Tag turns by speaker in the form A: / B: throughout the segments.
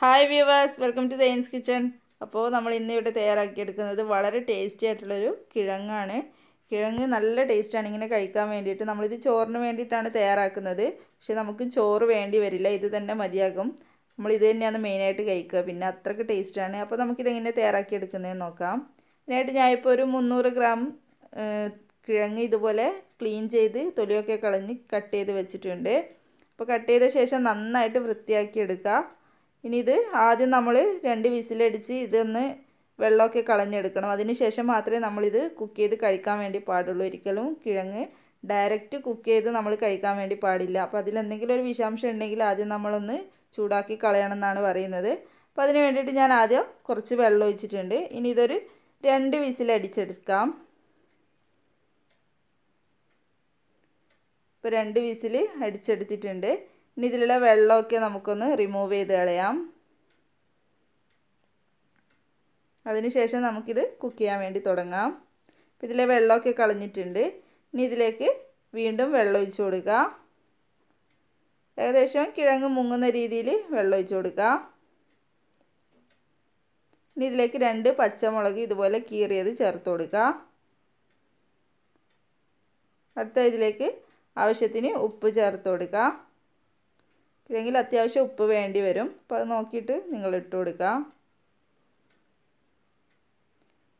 A: Hi viewers, welcome to Dine's kitchen. അപ്പോൾ നമ്മൾ ഇന്നിവിടെ തയ്യാറാക്കിയെടുക്കുന്നത് വളരെ ടേസ്റ്റി ആയിട്ടുള്ളൊരു കിഴങ്ങാണ്. കിഴങ്ങ് നല്ല ടേസ്റ്റാണ് ഇങ്ങനെ കഴിക്കാൻ വേണ്ടിയിട്ട്. നമ്മളിത് ചോറിന് വേണ്ടിയിട്ടാണ് തയ്യാറാക്കുന്നത്. പക്ഷേ നമുക്ക് ചോറ് വേണ്ടി വരില്ല, ഇത് തന്നെ മതിയാകും. നമ്മളിത് തന്നെയാണ് മെയിനായിട്ട് കഴിക്കുക, പിന്നെ അത്രയ്ക്ക് ടേസ്റ്റാണ്. അപ്പോൾ നമുക്കിതെങ്ങനെ തയ്യാറാക്കിയെടുക്കുന്നതെന്ന് നോക്കാം. അതിനായിട്ട് ഞാനിപ്പോൾ ഒരു 300 ഗ്രാം കിഴങ്ങ് ഇതുപോലെ ക്ലീൻ ചെയ്ത് തൊലിയൊക്കെ കളഞ്ഞ് കട്ട് ചെയ്ത് വെച്ചിട്ടുണ്ട്. അപ്പോൾ കട്ട് ചെയ്ത ശേഷം നന്നായിട്ട് വൃത്തിയാക്കി എടുക്കുക. ഇനി ഇത് ആദ്യം നമ്മൾ 2 വിസിലടിച്ച് ഇതൊന്ന് വെള്ളമൊക്കെ കളഞ്ഞെടുക്കണം. അതിന് ശേഷം മാത്രമേ നമ്മളിത് കുക്ക് ചെയ്ത് കഴിക്കാൻ വേണ്ടി പാടുള്ളൂ. ഒരിക്കലും കിഴങ്ങ് ഡയറക്റ്റ് കുക്ക് ചെയ്ത് നമ്മൾ കഴിക്കാൻ വേണ്ടി പാടില്ല. അപ്പോൾ അതിലെന്തെങ്കിലും ഒരു വിഷാംശം ഉണ്ടെങ്കിൽ ആദ്യം നമ്മളൊന്ന് ചൂടാക്കി കളയണം എന്നാണ് പറയുന്നത്. അപ്പോൾ അതിന് വേണ്ടിയിട്ട് ഞാൻ ആദ്യം കുറച്ച് വെള്ളം ഒഴിച്ചിട്ടുണ്ട്. ഇനി ഇതൊരു 2 വിസിലടിച്ചെടുക്കാം. ഇപ്പോൾ 2 വിസിൽ അടിച്ചെടുത്തിട്ടുണ്ട്. ഇനി ഇതിലുള്ള വെള്ളമൊക്കെ നമുക്കൊന്ന് റിമൂവ് ചെയ്ത് കളയാം. അതിനുശേഷം നമുക്കിത് കുക്ക് ചെയ്യാൻ വേണ്ടി തുടങ്ങാം. അപ്പോൾ ഇതിലെ വെള്ളമൊക്കെ കളഞ്ഞിട്ടുണ്ട്. ഇനി ഇതിലേക്ക് വീണ്ടും വെള്ളം ഒഴിച്ച് കൊടുക്കുക. ഏകദേശം കിഴങ്ങ് മുങ്ങുന്ന രീതിയിൽ വെള്ളം ഒഴിച്ച് കൊടുക്കുക. ഇനി ഇതിലേക്ക് 2 പച്ചമുളക് ഇതുപോലെ കീറിയത് ചേർത്ത് കൊടുക്കുക. അടുത്ത ഇതിലേക്ക് ആവശ്യത്തിന് ഉപ്പ് ചേർത്ത് കൊടുക്കുക. കിഴങ്ങിൽ അത്യാവശ്യം ഉപ്പ് വേണ്ടി വരും, അപ്പോൾ അത് നോക്കിയിട്ട് നിങ്ങൾ ഇട്ട് കൊടുക്കുക.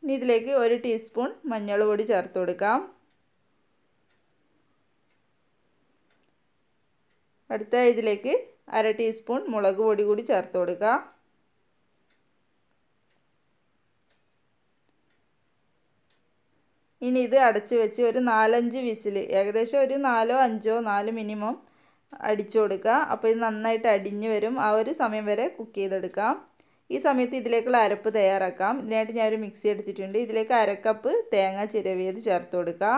A: ഇനി ഇതിലേക്ക് 1 ടീസ്പൂൺ മഞ്ഞൾപ്പൊടി ചേർത്ത് കൊടുക്കാം. അടുത്ത ഇതിലേക്ക് 1/2 ടീസ്പൂൺ മുളക് പൊടി കൂടി ചേർത്ത് കൊടുക്കുക. ഇനി ഇത് അടച്ച് വെച്ച് ഒരു 4-5 വിസിൽ, ഏകദേശം ഒരു 4 മിനിമം അടിച്ചു കൊടുക്കുക. അപ്പോൾ ഇത് നന്നായിട്ട് അടിഞ്ഞ് വരും. ആ ഒരു സമയം വരെ കുക്ക് ചെയ്തെടുക്കാം. ഈ സമയത്ത് ഇതിലേക്കുള്ള അരപ്പ് തയ്യാറാക്കാം. ഇതിനായിട്ട് ഞാനൊരു മിക്സി എടുത്തിട്ടുണ്ട്. ഇതിലേക്ക് 1/2 കപ്പ് തേങ്ങ ചിരവിയത് ചേർത്ത് കൊടുക്കുക.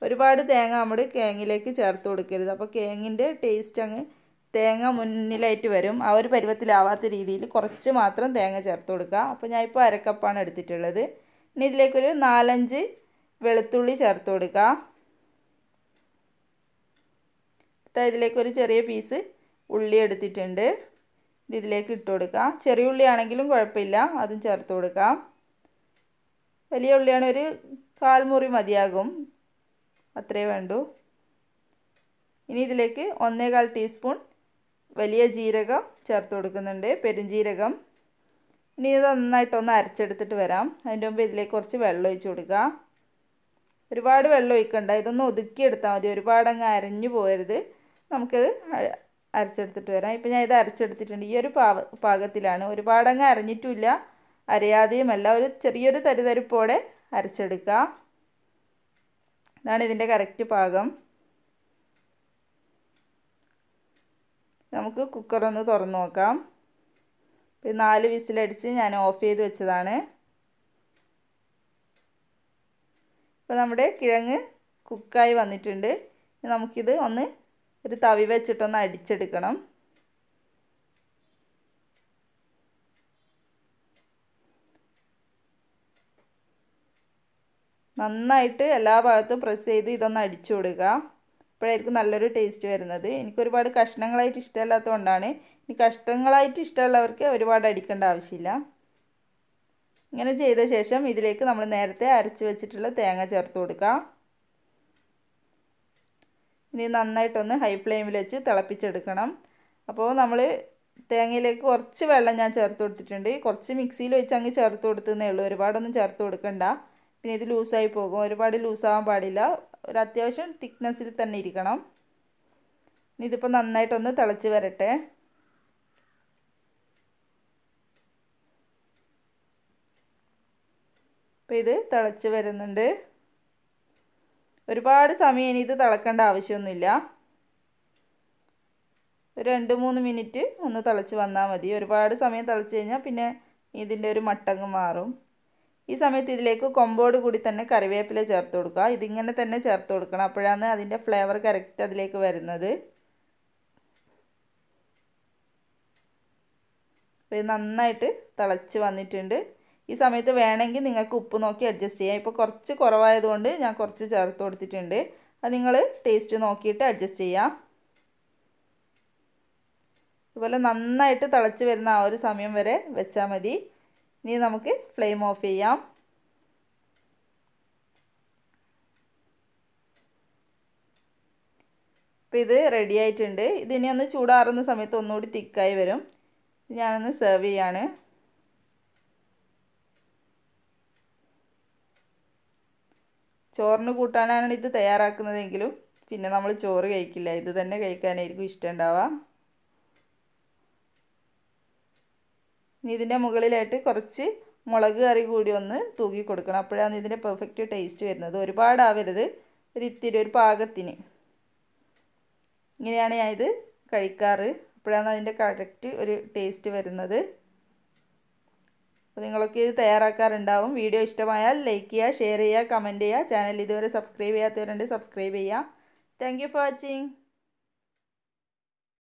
A: ഒരുപാട് തേങ്ങ നമ്മുടെ കിഴങ്ങിലേക്ക് ചേർത്ത് കൊടുക്കരുത്, അപ്പോൾ കിഴങ്ങിൻ്റെ ടേസ്റ്റ് അങ്ങ് തേങ്ങ മുന്നിലായിട്ട് വരും. ആ ഒരു പരുവത്തിലാവാത്ത രീതിയിൽ കുറച്ച് മാത്രം തേങ്ങ ചേർത്ത് കൊടുക്കുക. അപ്പോൾ ഞാനിപ്പോൾ 1/2 കപ്പാണ് എടുത്തിട്ടുള്ളത്. ഇനി ഇതിലേക്കൊരു 4-5 വെളുത്തുള്ളി ചേർത്ത് കൊടുക്കുക. ഇതിലേക്ക് ഒരു ചെറിയ പീസ് ഉള്ളി എടുത്തിട്ടുണ്ട്. ഇതിലേക്ക് ഇട്ട് കൊടുക്കാം. ചെറിയ ഉള്ളി ആണെങ്കിലും കുഴപ്പമില്ല, അതും ചേർത്ത് കൊടുക്കാം. വലിയ ഉള്ളിയാണ് ഒരു 1/4 മുറി മതിയാകും, അത്രേ വേണ്ടൂ. ഇനി ഇതിലേക്ക് 1/4 ടീസ്പൂൺ വലിയ ജീരകം ചേർത്ത് കൊടുക്കുന്നുണ്ട്, പെരുംജീരകം. ഇനി ഇത് നന്നായിട്ടൊന്ന് അരച്ചെടുത്തിട്ട് വരാം. അതിൻ്റെ മുമ്പ് ഇതിലേക്ക് കുറച്ച് വെള്ളം ഒഴിച്ച് കൊടുക്കുക. ഒരുപാട് വെള്ളം ഒഴിക്കണ്ട, ഇതൊന്ന് ഒതുക്കിയെടുത്താൽ മതി, ഒരുപാട് അങ്ങ് അരഞ്ഞു പോകരുത്. നമുക്കിത് അരച്ചെടുത്തിട്ട് വരാം. ഇപ്പം ഞാൻ ഇത് അരച്ചെടുത്തിട്ടുണ്ട്. ഈ ഒരു പാകത്തിലാണ്, ഒരുപാടങ്ങ് അരഞ്ഞിട്ടുമില്ല അരയാതെയുമല്ല, ഒരു ചെറിയൊരു തരിതരിപ്പോടെ അരച്ചെടുക്കുക. ഇതാണ് ഇതിൻ്റെ കറക്റ്റ് പാകം. നമുക്ക് കുക്കറൊന്ന് തുറന്ന് നോക്കാം. 4 വിസിലടിച്ച് ഞാൻ ഓഫ് ചെയ്ത് വെച്ചതാണ്. ഇപ്പോൾ നമ്മുടെ കിഴങ്ങ് കുക്കായി വന്നിട്ടുണ്ട്. നമുക്കിത് ഒന്ന് ഒരു തവി വെച്ചിട്ടൊന്ന് അടിച്ചെടുക്കണം. നന്നായിട്ട് എല്ലാ ഭാഗത്തും പ്രസ് ചെയ്ത് ഇതൊന്ന് അടിച്ചു കൊടുക്കുക. അപ്പോഴായിരിക്കും നല്ലൊരു ടേസ്റ്റ് വരുന്നത്. എനിക്കൊരുപാട് കഷ്ണങ്ങളായിട്ട് ഇഷ്ടമല്ലാത്തതുകൊണ്ടാണ്. ഇനി കഷ്ണങ്ങളായിട്ട് ഇഷ്ടമുള്ളവർക്ക് ഒരുപാട് അടിക്കേണ്ട ആവശ്യമില്ല. ഇങ്ങനെ ചെയ്ത ശേഷം ഇതിലേക്ക് നമ്മൾ നേരത്തെ അരച്ച് വെച്ചിട്ടുള്ള തേങ്ങ ചേർത്ത് കൊടുക്കുക. ഇനി നന്നായിട്ടൊന്ന് ഹൈ ഫ്ലെയിമിൽ വെച്ച് തിളപ്പിച്ചെടുക്കണം. അപ്പോൾ നമ്മൾ തേങ്ങയിലേക്ക് കുറച്ച് വെള്ളം ഞാൻ ചേർത്ത് കൊടുത്തിട്ടുണ്ട്. കുറച്ച് മിക്സിയിൽ വെച്ച് അങ്ങ് ചേർത്ത് കൊടുത്തതേ ഉള്ളൂ, ഒരുപാടൊന്നും ചേർത്ത് കൊടുക്കണ്ട. പിന്നെ ഇത് ലൂസായി പോകും, ഒരുപാട് ലൂസാവാൻ പാടില്ല, ഒരു അത്യാവശ്യം തിക്നെസ്സിൽ തന്നെ ഇരിക്കണം. ഇനി ഇതിപ്പോൾ നന്നായിട്ടൊന്ന് തിളച്ച് വരട്ടെ. അപ്പോൾ ഇത് തിളച്ച് വരുന്നുണ്ട്. ഒരുപാട് സമയം ഇനി ഇത് തിളക്കേണ്ട ആവശ്യമൊന്നുമില്ല. ഒരു 2-3 മിനിറ്റ് ഒന്ന് തിളച്ച് വന്നാൽ മതി. ഒരുപാട് സമയം തിളച്ച് കഴിഞ്ഞാൽ പിന്നെ ഇതിൻ്റെ ഒരു മട്ടങ്ങ് മാറും. ഈ സമയത്ത് ഇതിലേക്ക് കൊമ്പോട് കൂടി തന്നെ കറിവേപ്പില ചേർത്ത് കൊടുക്കുക. ഇതിങ്ങനെ തന്നെ ചേർത്ത് കൊടുക്കണം, അപ്പോഴാണ് അതിൻ്റെ ഫ്ലേവർ കറക്റ്റ് അതിലേക്ക് വരുന്നത്. അപ്പോൾ ഇത് നന്നായിട്ട് തിളച്ച് വന്നിട്ടുണ്ട്. ഈ സമയത്ത് വേണമെങ്കിൽ നിങ്ങൾക്ക് ഉപ്പ് നോക്കി അഡ്ജസ്റ്റ് ചെയ്യാം. ഇപ്പോൾ കുറച്ച് കുറവായതുകൊണ്ട് ഞാൻ കുറച്ച് ചേർത്ത് കൊടുത്തിട്ടുണ്ട്. അത് നിങ്ങൾ ടേസ്റ്റ് നോക്കിയിട്ട് അഡ്ജസ്റ്റ് ചെയ്യാം. ഇതുപോലെ നന്നായിട്ട് തിളച്ച് വരുന്ന ആ ഒരു സമയം വരെ വെച്ചാൽ മതി. ഇനി നമുക്ക് ഫ്ലെയിം ഓഫ് ചെയ്യാം. അപ്പോൾ ഇത് റെഡി ആയിട്ടുണ്ട്. ഇതിനി ഒന്ന് ചൂടാറുന്ന സമയത്ത് ഒന്നുകൂടി തിക്കായി വരും. ഞാനൊന്ന് സെർവ് ചെയ്യാണ്. ചോറിന് കൂട്ടാനാണ് ഇത് തയ്യാറാക്കുന്നതെങ്കിലും പിന്നെ നമ്മൾ ചോറ് കഴിക്കില്ല, ഇത് തന്നെ കഴിക്കാനായിരിക്കും ഇഷ്ടം ഉണ്ടാവുക. ഇനി ഇതിൻ്റെ മുകളിലായിട്ട് കുറച്ച് മുളക് കറി കൂടി ഒന്ന് തൂക്കി കൊടുക്കണം. അപ്പോഴാണ് ഇതിൻ്റെ പെർഫെക്റ്റ് ടേസ്റ്റ് വരുന്നത്. ഒരുപാടാവരുത്, ഒരു പാകത്തിന്. ഇങ്ങനെയാണ് ഞാൻ ഇത് കഴിക്കാറ്. അപ്പോഴാണ് അതിൻ്റെ കറക്റ്റ് ഒരു ടേസ്റ്റ് വരുന്നത്. അപ്പോൾ നിങ്ങളൊക്കെ ഇത് തയ്യാറാക്കാറുണ്ടാവും. വീഡിയോ ഇഷ്ടമായാൽ ലൈക്ക് ചെയ്യുക, ഷെയർ ചെയ്യുക, കമൻറ്റ് ചെയ്യുക. ചാനൽ ഇതുവരെ സബ്സ്ക്രൈബ് ചെയ്യാത്തവരുണ്ട് സബ്സ്ക്രൈബ് ചെയ്യുക. Thank you for watching.